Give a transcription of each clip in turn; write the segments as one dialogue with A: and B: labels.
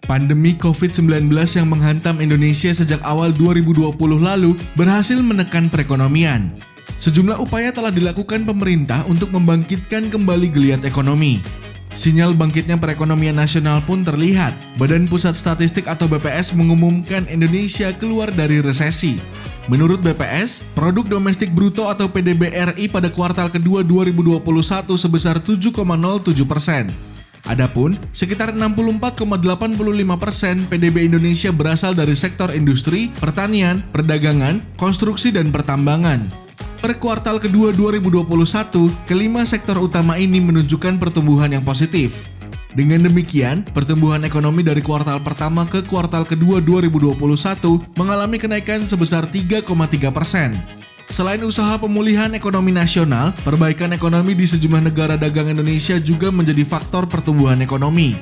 A: Pandemi COVID-19 yang menghantam Indonesia sejak awal 2020 lalu berhasil menekan perekonomian. Sejumlah upaya telah dilakukan pemerintah untuk membangkitkan kembali geliat ekonomi. Sinyal bangkitnya perekonomian nasional pun terlihat. Badan Pusat Statistik atau BPS mengumumkan Indonesia keluar dari resesi. Menurut BPS, produk domestik bruto atau PDB RI pada kuartal kedua 2021 sebesar 7,07%. Adapun, sekitar 64,85% PDB Indonesia berasal dari sektor industri, pertanian, perdagangan, konstruksi, dan pertambangan. Per kuartal kedua 2021, kelima sektor utama ini menunjukkan pertumbuhan yang positif. Dengan demikian, pertumbuhan ekonomi dari kuartal pertama ke kuartal kedua 2021 mengalami kenaikan sebesar 3,3%. Selain usaha pemulihan ekonomi nasional, perbaikan ekonomi di sejumlah negara dagang Indonesia juga menjadi faktor pertumbuhan ekonomi.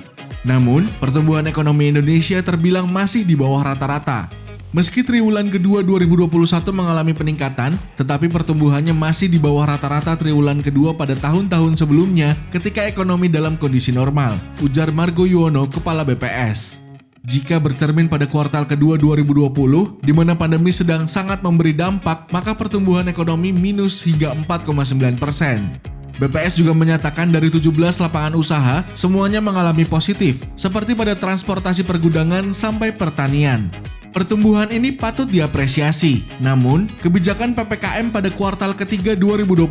A: Namun, pertumbuhan ekonomi Indonesia terbilang masih di bawah rata-rata. Meski triwulan kedua 2021 mengalami peningkatan, tetapi pertumbuhannya masih di bawah rata-rata triwulan kedua pada tahun-tahun sebelumnya ketika ekonomi dalam kondisi normal, ujar Margo Yuwono, Kepala BPS. Jika bercermin pada kuartal kedua 2020, di mana pandemi sedang sangat memberi dampak, maka pertumbuhan ekonomi minus hingga 4,9%. BPS juga menyatakan dari 17 lapangan usaha, semuanya mengalami positif, seperti pada transportasi pergudangan sampai pertanian. Pertumbuhan ini patut diapresiasi, namun kebijakan PPKM pada kuartal ketiga 2021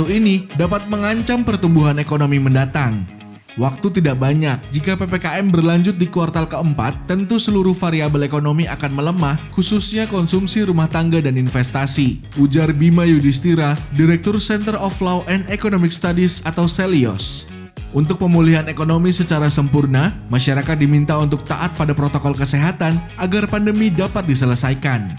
A: ini dapat mengancam pertumbuhan ekonomi mendatang. Waktu tidak banyak, jika PPKM berlanjut di kuartal keempat, tentu seluruh variabel ekonomi akan melemah, khususnya konsumsi rumah tangga dan investasi, ujar Bima Yudhistira, Direktur Center of Law and Economic Studies atau CELIOS. Untuk pemulihan ekonomi secara sempurna, masyarakat diminta untuk taat pada protokol kesehatan agar pandemi dapat diselesaikan.